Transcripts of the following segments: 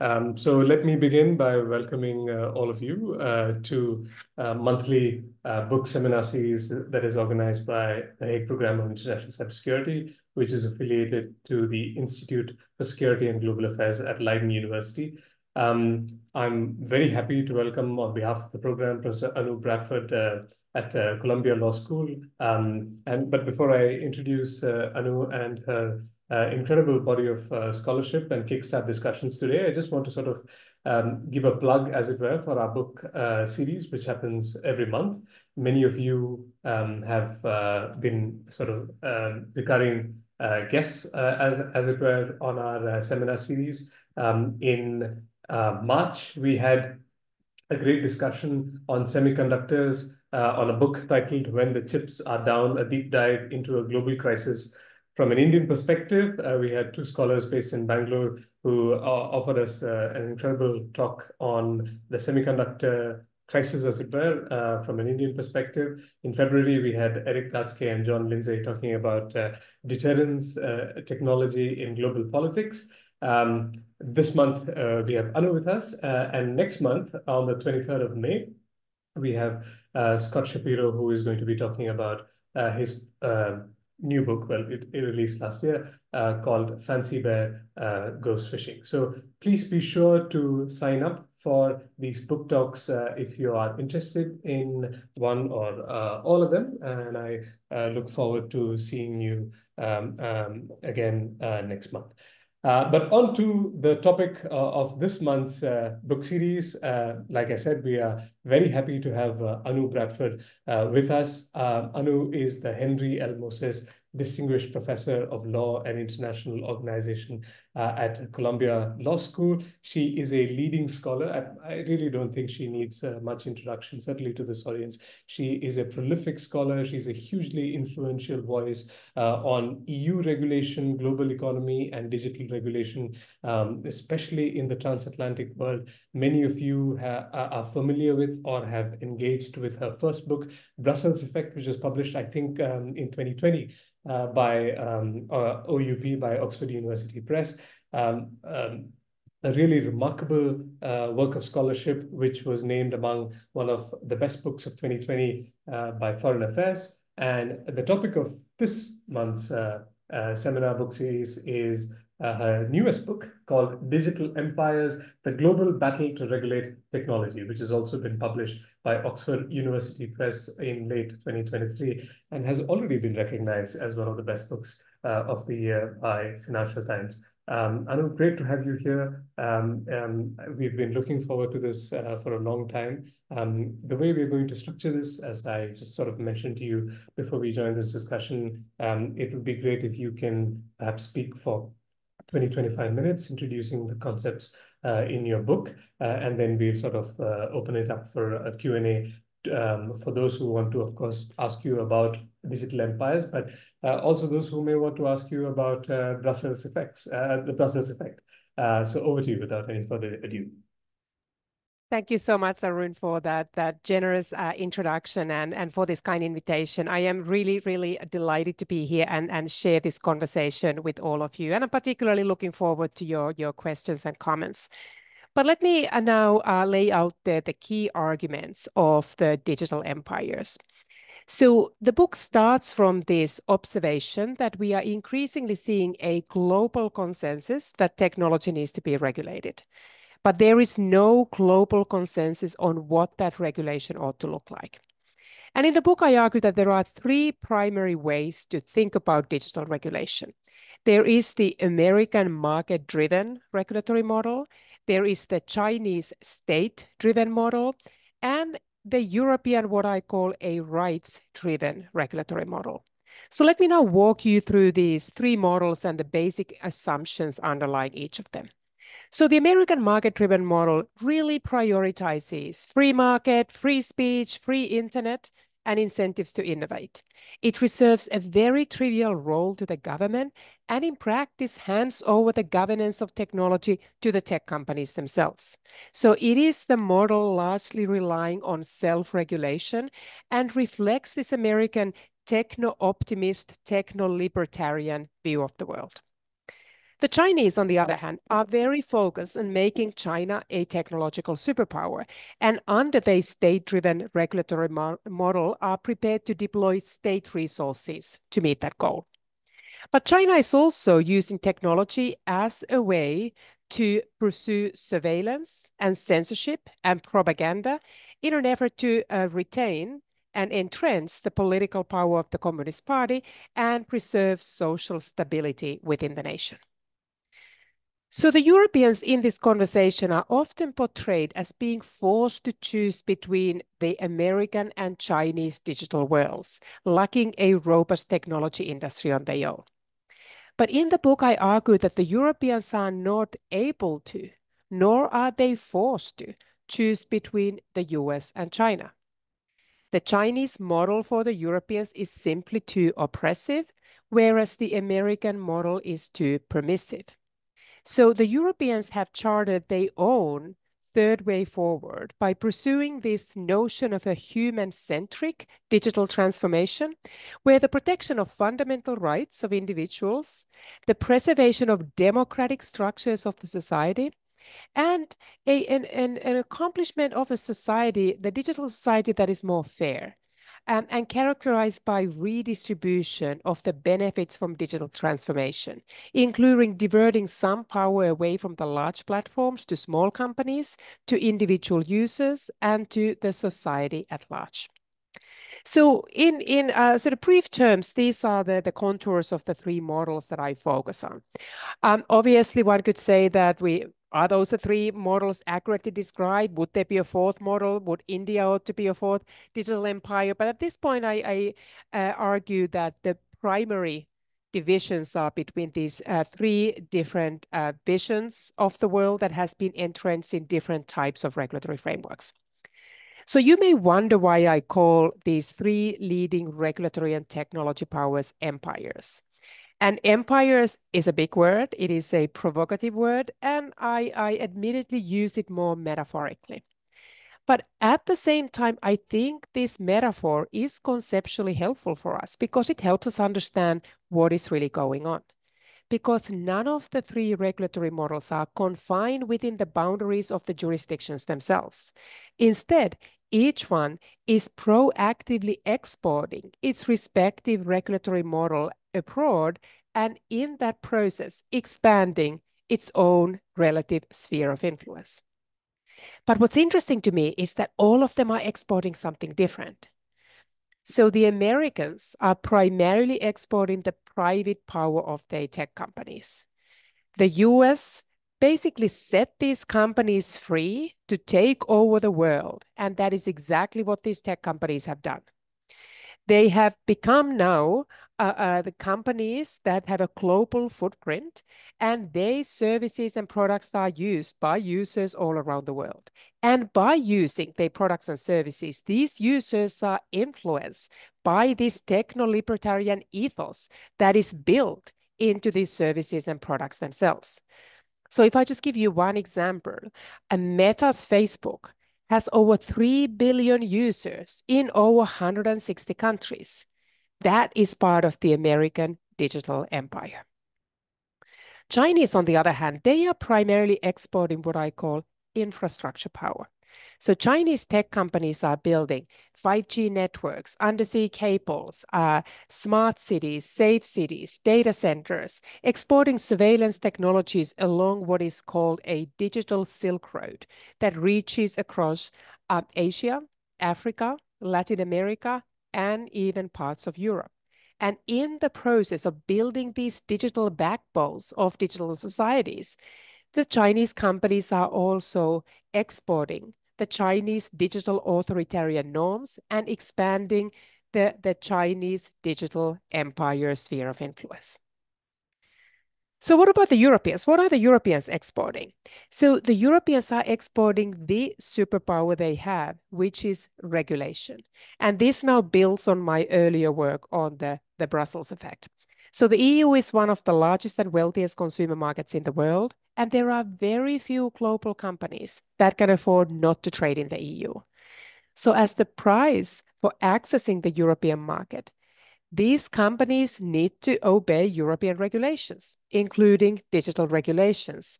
So let me begin by welcoming all of you to monthly book seminar series that is organized by the Hague Program on International Cybersecurity, which is affiliated to the Institute for Security and Global Affairs at Leiden University. I'm very happy to welcome on behalf of the program Professor Anu Bradford at Columbia Law School. But before I introduce Anu and her incredible body of scholarship and kickstart discussions today, I just want to sort of give a plug, as it were, for our book series, which happens every month. Many of you have been sort of recurring guests, as it were, on our seminar series. In March, we had a great discussion on semiconductors on a book titled When the Chips Are Down, a deep dive into a global crisis from an Indian perspective. We had two scholars based in Bangalore who offered us an incredible talk on the semiconductor crisis, as it were, from an Indian perspective. In February, we had Eric Gatske and John Lindsay talking about deterrence technology in global politics. This month, we have Anu with us, and next month, on the 23rd of May, we have Scott Shapiro, who is going to be talking about his new book, well, it released last year, called Fancy Bear Goes Fishing. So please be sure to sign up for these book talks if you are interested in one or all of them. And I look forward to seeing you again next month. But on to the topic of this month's book series. Like I said, we are very happy to have Anu Bradford with us. Anu is the Henry L. Moses Distinguished Professor of Law and International Organization at Columbia Law School. She is a leading scholar. I really don't think she needs much introduction, certainly to this audience. She is a prolific scholar. She's a hugely influential voice on EU regulation, global economy, and digital regulation, especially in the transatlantic world. Many of you are familiar with or have engaged with her first book, Brussels Effect, which was published, I think, in 2020 by OUP, by Oxford University Press. A really remarkable work of scholarship, which was named among one of the best books of 2020 by Foreign Affairs. And the topic of this month's seminar book series is her newest book called Digital Empires, The Global Battle to Regulate Technology, which has also been published by Oxford University Press in late 2023 and has already been recognized as one of the best books of the year by Financial Times. Anu, great to have you here. We've been looking forward to this for a long time. The way we're going to structure this, as I just sort of mentioned to you before we join this discussion, it would be great if you can perhaps speak for 20-25 minutes, introducing the concepts in your book, and then we'll sort of open it up for a Q&A for those who want to, of course, ask you about digital empires, but also those who may want to ask you about Brussels effects, the Brussels effect. So over to you without any further ado. Thank you so much, Arun, for that generous introduction and for this kind invitation. I am really, really delighted to be here and share this conversation with all of you. And I'm particularly looking forward to your questions and comments. But let me now lay out the key arguments of the digital empires. So the book starts from this observation that we are increasingly seeing a global consensus that technology needs to be regulated. But there is no global consensus on what that regulation ought to look like. And in the book, I argue that there are three primary ways to think about digital regulation. There is the American market-driven regulatory model, there is the Chinese state-driven model, and the European, what I call a rights-driven regulatory model. So let me now walk you through these three models and the basic assumptions underlying each of them. So the American market-driven model really prioritizes free market, free speech, free internet, and incentives to innovate. It reserves a very trivial role to the government and in practice hands over the governance of technology to the tech companies themselves. So it is the model largely relying on self-regulation and reflects this American techno-optimist, techno-libertarian view of the world. The Chinese, on the other hand, are very focused on making China a technological superpower, and under their state-driven regulatory model are prepared to deploy state resources to meet that goal. But China is also using technology as a way to pursue surveillance and censorship and propaganda in an effort to retain and entrench the political power of the Communist Party and preserve social stability within the nation. So the Europeans in this conversation are often portrayed as being forced to choose between the American and Chinese digital worlds, lacking a robust technology industry on their own. But in the book, I argue that the Europeans are not able to, nor are they forced to, choose between the US and China. The Chinese model for the Europeans is simply too oppressive, whereas the American model is too permissive. So the Europeans have charted their own third way forward by pursuing this notion of a human-centric digital transformation, where the protection of fundamental rights of individuals, the preservation of democratic structures of the society, and an accomplishment of a society, the digital society that is more fair, and characterized by redistribution of the benefits from digital transformation, including diverting some power away from the large platforms to small companies, to individual users, and to the society at large. So in sort of brief terms, these are the contours of the three models that I focus on. Obviously, one could say that are those the three models accurately described? Would there be a fourth model? Would India ought to be a fourth digital empire? But at this point, I argue that the primary divisions are between these three different visions of the world that has been entrenched in different types of regulatory frameworks. So you may wonder why I call these three leading regulatory and technology powers empires. And empires is a big word. It is a provocative word, and I admittedly use it more metaphorically. But at the same time, I think this metaphor is conceptually helpful for us because it helps us understand what is really going on. Because none of the three regulatory models are confined within the boundaries of the jurisdictions themselves. Instead, each one is proactively exporting its respective regulatory model abroad, and in that process, expanding its own relative sphere of influence. But what's interesting to me is that all of them are exporting something different. So the Americans are primarily exporting the private power of their tech companies. The US basically set these companies free to take over the world, and that is exactly what these tech companies have done. They have become now the companies that have a global footprint, and their services and products are used by users all around the world. And by using their products and services, these users are influenced by this techno-libertarian ethos that is built into these services and products themselves. So if I just give you one example, a Meta's Facebook has over 3 billion users in over 160 countries. That is part of the American digital empire. Chinese, on the other hand, they are primarily exporting what I call infrastructure power. So Chinese tech companies are building 5G networks, undersea cables, smart cities, safe cities, data centers, exporting surveillance technologies along what is called a digital Silk Road that reaches across Asia, Africa, Latin America, and even parts of Europe. And in the process of building these digital backbones of digital societies, the Chinese companies are also exporting the Chinese digital authoritarian norms and expanding the Chinese digital empire sphere of influence. So what about the Europeans? What are the Europeans exporting? So the Europeans are exporting the superpower they have, which is regulation. And this now builds on my earlier work on the Brussels effect. So the EU is one of the largest and wealthiest consumer markets in the world, and there are very few global companies that can afford not to trade in the EU. So as the price for accessing the European market, these companies need to obey European regulations, including digital regulations.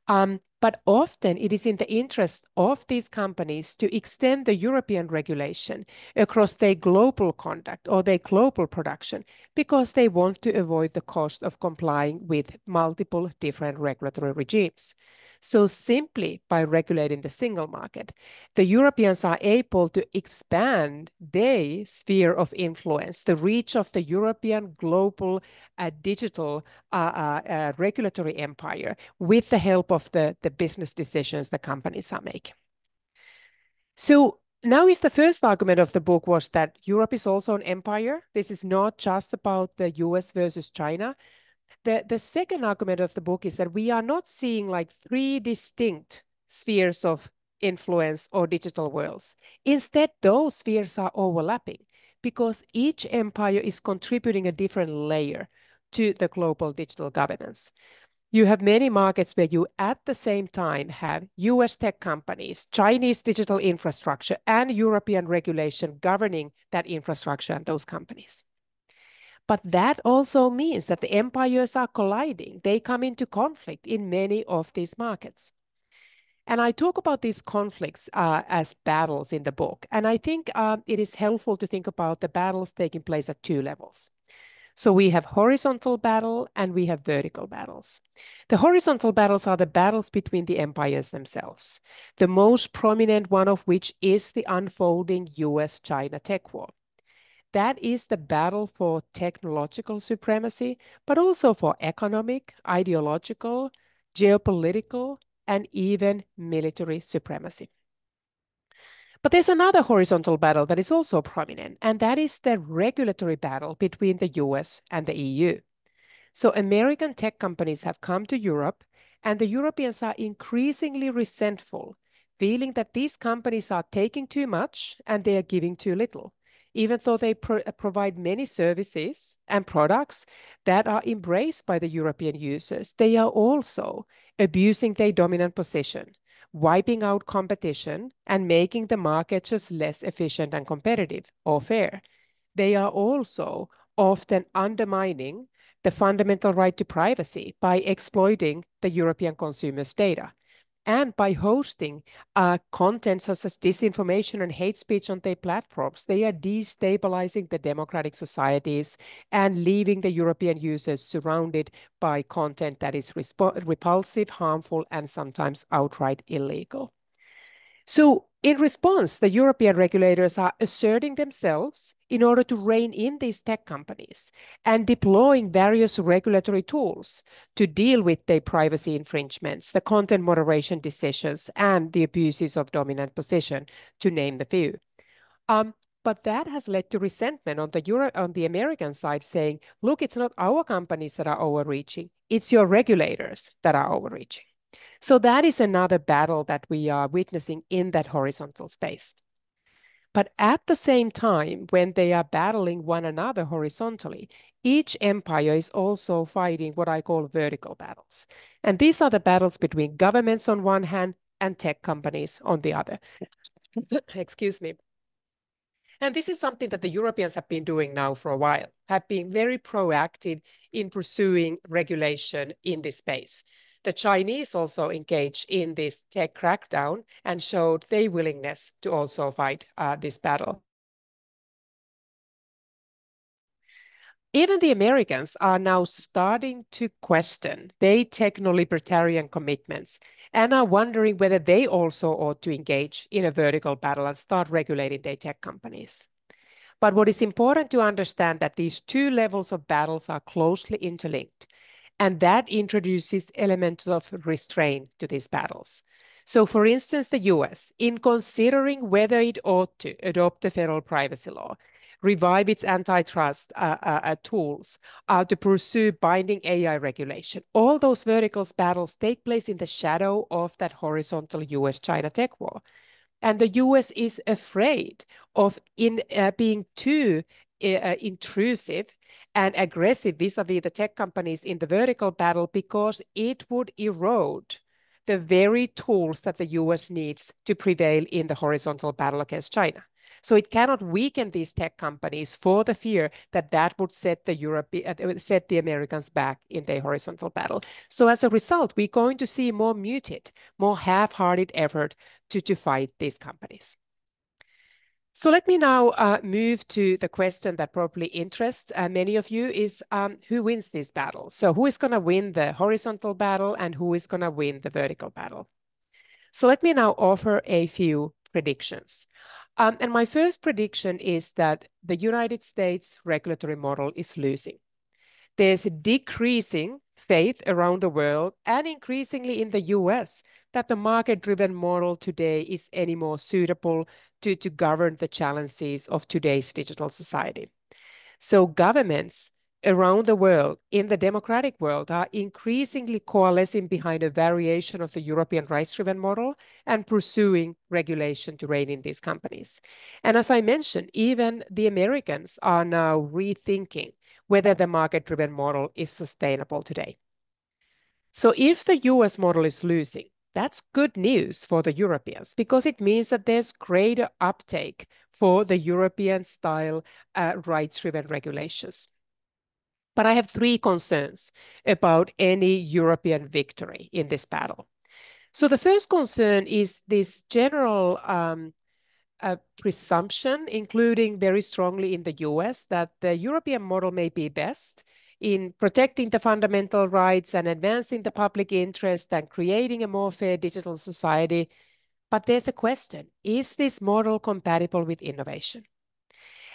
But often it is in the interest of these companies to extend the European regulation across their global conduct or their global production because they want to avoid the cost of complying with multiple different regulatory regimes. So simply by regulating the single market, the Europeans are able to expand their sphere of influence, the reach of the European global digital regulatory empire with the help of the business decisions the companies are making. So now if the first argument of the book was that Europe is also an empire, this is not just about the US versus China. The second argument of the book is that we are not seeing like three distinct spheres of influence or digital worlds. Instead, those spheres are overlapping because each empire is contributing a different layer to the global digital governance. You have many markets where you at the same time have US tech companies, Chinese digital infrastructure, and European regulation governing that infrastructure and those companies. But that also means that the empires are colliding. They come into conflict in many of these markets. And I talk about these conflicts as battles in the book. And I think it is helpful to think about the battles taking place at two levels. So we have horizontal battle and we have vertical battles. The horizontal battles are the battles between the empires themselves, the most prominent one of which is the unfolding US-China tech war. That is the battle for technological supremacy, but also for economic, ideological, geopolitical, and even military supremacy. But there's another horizontal battle that is also prominent, and that is the regulatory battle between the US and the EU. So American tech companies have come to Europe, and the Europeans are increasingly resentful, feeling that these companies are taking too much and they are giving too little. Even though they provide many services and products that are embraced by the European users, they are also abusing their dominant position, wiping out competition and making the market just less efficient and competitive or fair. They are also often undermining the fundamental right to privacy by exploiting the European consumers' data. And by hosting content such as disinformation and hate speech on their platforms, they are destabilizing the democratic societies and leaving the European users surrounded by content that is repulsive, harmful, and sometimes outright illegal. So in response, the European regulators are asserting themselves in order to rein in these tech companies and deploying various regulatory tools to deal with their privacy infringements, the content moderation decisions, and the abuses of dominant position, to name the few. But that has led to resentment on the American side saying, look, it's not our companies that are overreaching, it's your regulators that are overreaching. So that is another battle that we are witnessing in that horizontal space. But at the same time, when they are battling one another horizontally, each empire is also fighting what I call vertical battles. And these are the battles between governments on one hand and tech companies on the other. Excuse me. And this is something that the Europeans have been doing now for a while, have been very proactive in pursuing regulation in this space. The Chinese also engaged in this tech crackdown and showed their willingness to also fight this battle. Even the Americans are now starting to question their techno-libertarian commitments and are wondering whether they also ought to engage in a vertical battle and start regulating their tech companies. But what is important to understand that these two levels of battles are closely interlinked. And that introduces elements of restraint to these battles. So for instance, the US, in considering whether it ought to adopt the federal privacy law, revive its antitrust tools to pursue binding AI regulation, all those vertical battles take place in the shadow of that horizontal US-China tech war. And the US is afraid of being too intrusive and aggressive vis-a-vis the tech companies in the vertical battle because it would erode the very tools that the US needs to prevail in the horizontal battle against China. So it cannot weaken these tech companies for the fear that that would set the Americans back in their horizontal battle. So as a result, we're going to see more muted, more half-hearted effort to fight these companies. So let me now move to the question that probably interests many of you is who wins this battle? So who is going to win the horizontal battle and who is going to win the vertical battle? So let me now offer a few predictions. And my first prediction is that the United States regulatory model is losing. There's a decreasing faith around the world and increasingly in the US that the market-driven model today is any more suitable to govern the challenges of today's digital society. So governments around the world, in the democratic world, are increasingly coalescing behind a variation of the European rights-driven model and pursuing regulation to rein in these companies. And as I mentioned, even the Americans are now rethinking whether the market-driven model is sustainable today. So if the US model is losing, that's good news for the Europeans because it means that there's greater uptake for the European-style rights-driven regulations. But I have three concerns about any European victory in this battle. So the first concern is this general presumption, including very strongly in the US, that the European model may be best in protecting the fundamental rights and advancing the public interest and creating a more fair digital society. But there's a question, is this model compatible with innovation?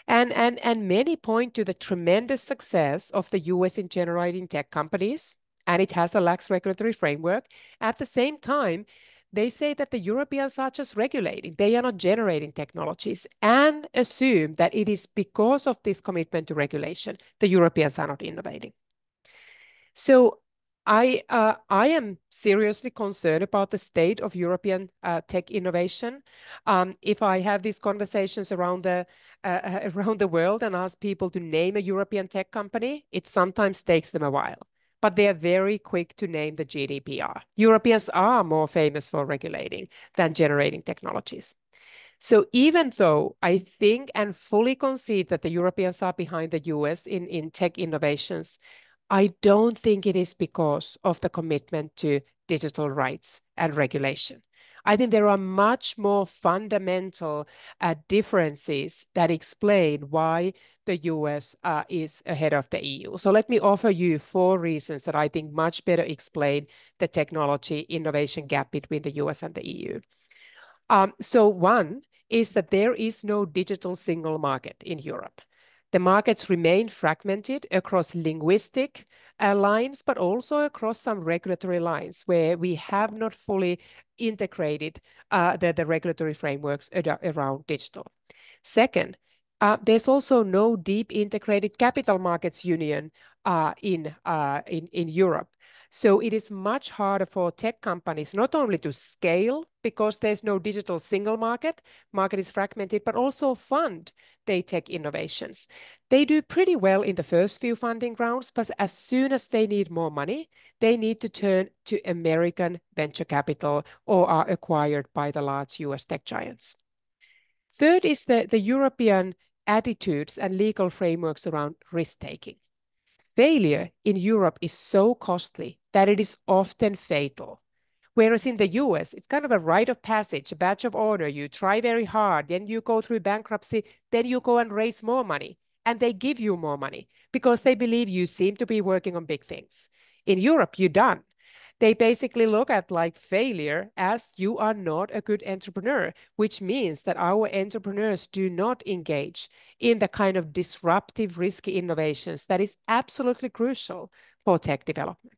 And many point to the tremendous success of the US in generating tech companies, and it has a lax regulatory framework. At the same time, they say that the Europeans are just regulating. They are not generating technologies and assume that it is because of this commitment to regulation, the Europeans are not innovating. So I am seriously concerned about the state of European tech innovation. If I have these conversations around the world and ask people to name a European tech company, it sometimes takes them a while. But they are very quick to name the GDPR. Europeans are more famous for regulating than generating technologies. So even though I think and fully concede that the Europeans are behind the US in tech innovations, I don't think it is because of the commitment to digital rights and regulation. I think there are much more fundamental differences that explain why the US is ahead of the EU. So let me offer you 4 reasons that I think much better explain the technology innovation gap between the US and the EU. So one is that there is no digital single market in Europe. The markets remain fragmented across linguistic lines, but also across some regulatory lines where we have not fully integrated the regulatory frameworks around digital. Second, there's also no deep integrated capital markets union in Europe. So it is much harder for tech companies not only to scale because there's no digital single market is fragmented, but also fund their tech innovations. They do pretty well in the first few funding rounds, but as soon as they need more money, they need to turn to American venture capital or are acquired by the large US tech giants. Third is the European attitudes and legal frameworks around risk-taking. Failure in Europe is so costly that it is often fatal. Whereas in the US, it's kind of a rite of passage, a badge of honor. You try very hard, then you go through bankruptcy, then you go and raise more money. And they give you more money because they believe you seem to be working on big things. In Europe, you're done. They basically look at like failure as you are not a good entrepreneur, which means that our entrepreneurs do not engage in the kind of disruptive, risky innovations that is absolutely crucial for tech development.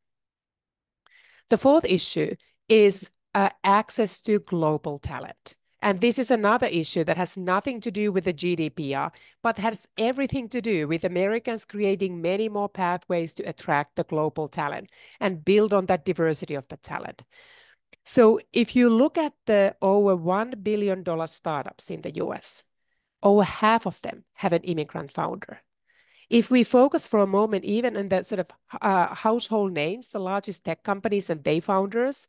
The fourth issue is access to global talent. And this is another issue that has nothing to do with the GDPR, but has everything to do with Americans creating many more pathways to attract the global talent and build on that diversity of the talent. So if you look at the over $1 billion startups in the US, over half of them have an immigrant founder. If we focus for a moment even on the sort of household names, the largest tech companies and their founders,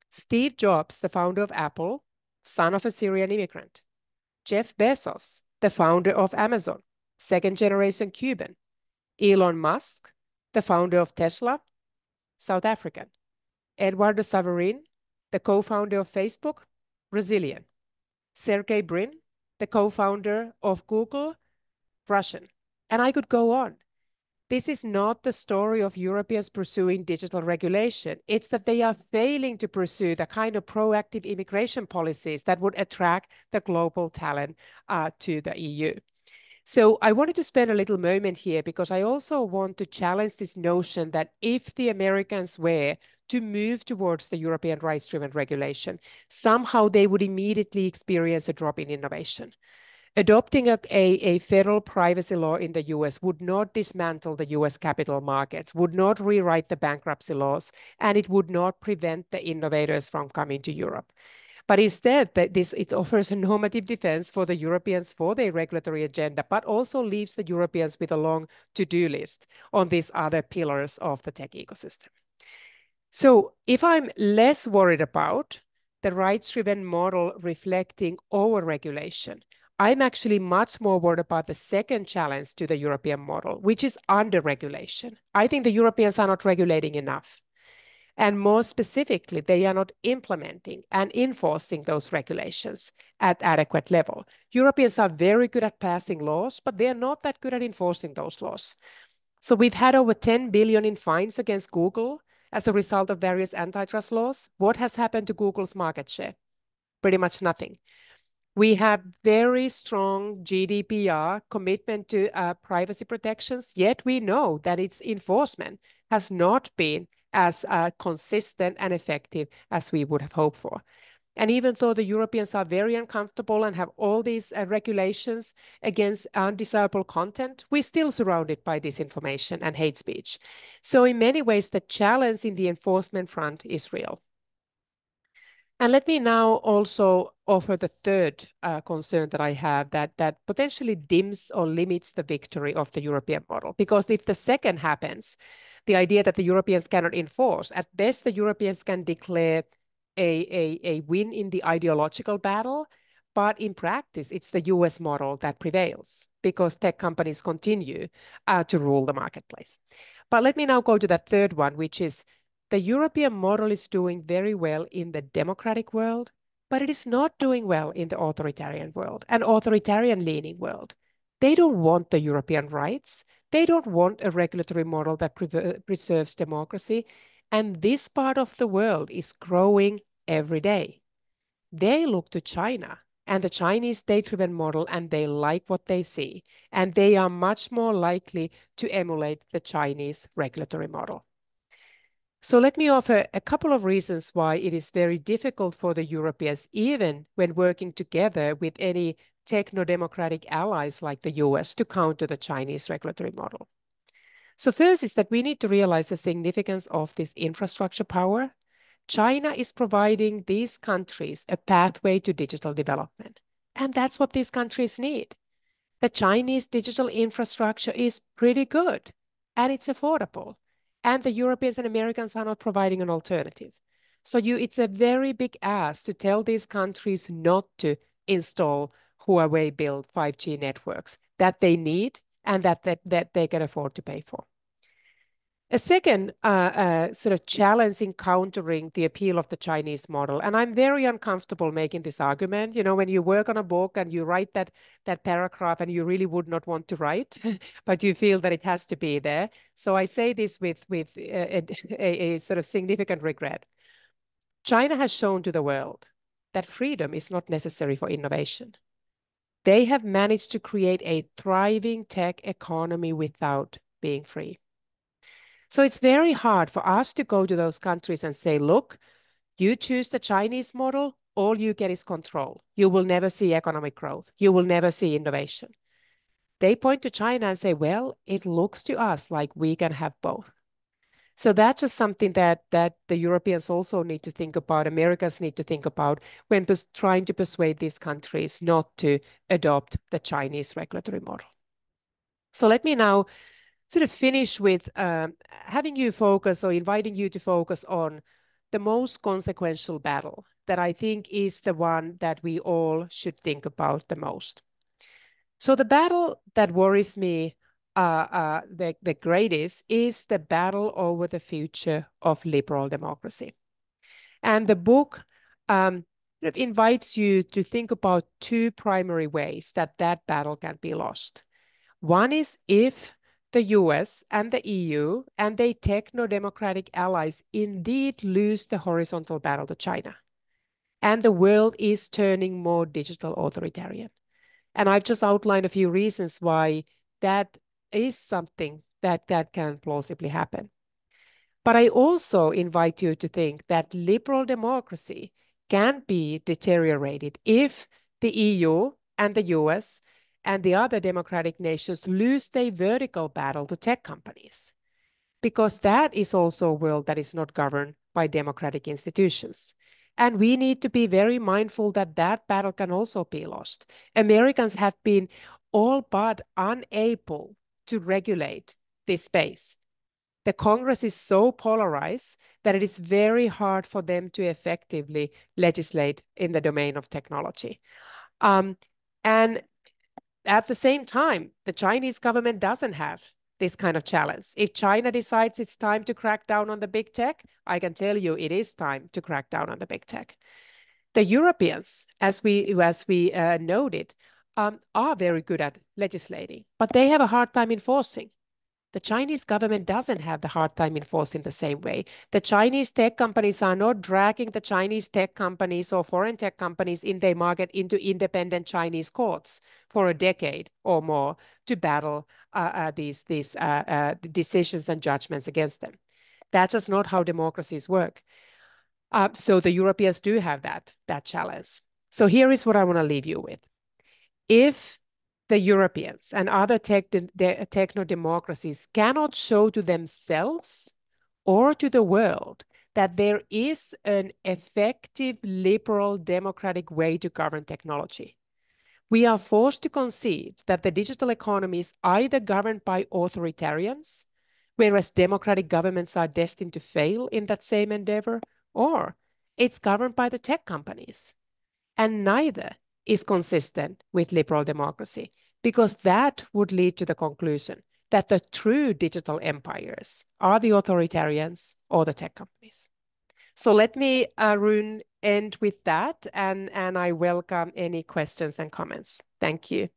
Steve Jobs, the founder of Apple, son of a Syrian immigrant. Jeff Bezos, the founder of Amazon, second generation Cuban. Elon Musk, the founder of Tesla, South African. Eduardo Saverin, the co-founder of Facebook, Brazilian. Sergey Brin, the co-founder of Google, Russian. And I could go on. This is not the story of Europeans pursuing digital regulation. It's that they are failing to pursue the kind of proactive immigration policies that would attract the global talent to the EU. So I wanted to spend a little moment here because I also want to challenge this notion that if the Americans were to move towards the European rights-driven regulation, somehow they would immediately experience a drop in innovation. Adopting a federal privacy law in the US would not dismantle the US capital markets, would not rewrite the bankruptcy laws, and it would not prevent the innovators from coming to Europe. But instead, it offers a normative defense for the Europeans for their regulatory agenda, but also leaves the Europeans with a long to-do list on these other pillars of the tech ecosystem. So if I'm less worried about the rights-driven model reflecting over-regulation, I'm actually much more worried about the second challenge to the European model, which is under-regulation. I think the Europeans are not regulating enough. And more specifically, they are not implementing and enforcing those regulations at adequate level. Europeans are very good at passing laws, but they are not that good at enforcing those laws. So we've had over 10 billion in fines against Google as a result of various antitrust laws. What has happened to Google's market share? Pretty much nothing. We have very strong GDPR commitment to privacy protections, yet we know that its enforcement has not been as consistent and effective as we would have hoped for. And even though the Europeans are very uncomfortable and have all these regulations against undesirable content, we're still surrounded by disinformation and hate speech. So in many ways, the challenge in the enforcement front is real. And let me now also offer the third concern that I have that potentially dims or limits the victory of the European model. Because if the second happens, the idea that the Europeans cannot enforce, at best the Europeans can declare a win in the ideological battle, but in practice, it's the US model that prevails because tech companies continue to rule the marketplace. But let me now go to that third one, which is the European model is doing very well in the democratic world, but it is not doing well in the authoritarian world and authoritarian-leaning world. They don't want the European rights. They don't want a regulatory model that preserves democracy. And this part of the world is growing every day. They look to China and the Chinese state-driven model, and they like what they see. And they are much more likely to emulate the Chinese regulatory model. So let me offer a couple of reasons why it is very difficult for the Europeans, even when working together with any techno-democratic allies like the US, to counter the Chinese regulatory model. So first is that we need to realize the significance of this infrastructure power. China is providing these countries a pathway to digital development. And that's what these countries need. The Chinese digital infrastructure is pretty good and it's affordable. And the Europeans and Americans are not providing an alternative. So it's a very big ask to tell these countries not to install Huawei-built 5G networks that they need and that they can afford to pay for. A second sort of challenge in countering the appeal of the Chinese model, and I'm very uncomfortable making this argument. You know, when you work on a book and you write that paragraph and you really would not want to write, but you feel that it has to be there. So I say this with a sort of significant regret. China has shown to the world that freedom is not necessary for innovation. They have managed to create a thriving tech economy without being free. So it's very hard for us to go to those countries and say, look, you choose the Chinese model, all you get is control. You will never see economic growth. You will never see innovation. They point to China and say, well, it looks to us like we can have both. So that's just something that the Europeans also need to think about, Americans need to think about when trying to persuade these countries not to adopt the Chinese regulatory model. So let me now sort of finish with having you focus or inviting you to focus on the most consequential battle that I think is the one that we all should think about the most. So the battle that worries me the greatest is the battle over the future of liberal democracy. And the book invites you to think about two primary ways that that battle can be lost. One is if the US and the EU and their techno-democratic allies indeed lose the horizontal battle to China, and the world is turning more digital authoritarian. And I've just outlined a few reasons why that is something that can plausibly happen. But I also invite you to think that liberal democracy can be deteriorated if the EU and the US and the other democratic nations lose their vertical battle to tech companies, because that is also a world that is not governed by democratic institutions. And we need to be very mindful that that battle can also be lost. Americans have been all but unable to regulate this space. The Congress is so polarized that it is very hard for them to effectively legislate in the domain of technology. And at the same time, the Chinese government doesn't have this kind of challenge. If China decides it's time to crack down on the big tech, I can tell you it is time to crack down on the big tech. The Europeans, as we noted, are very good at legislating, but they have a hard time enforcing. The Chinese government doesn't have the hard time enforcing the same way. The Chinese tech companies are not dragging the Chinese tech companies or foreign tech companies in their market into independent Chinese courts for a decade or more to battle these decisions and judgments against them. That's just not how democracies work. So the Europeans do have that challenge. So here is what I want to leave you with. If the Europeans and other techno-democracies cannot show to themselves or to the world that there is an effective liberal democratic way to govern technology, we are forced to concede that the digital economy is either governed by authoritarians, whereas democratic governments are destined to fail in that same endeavor, or it's governed by the tech companies. And neither is consistent with liberal democracy, because that would lead to the conclusion that the true digital empires are the authoritarians or the tech companies. So let me, Arun, end with that, and I welcome any questions and comments. Thank you.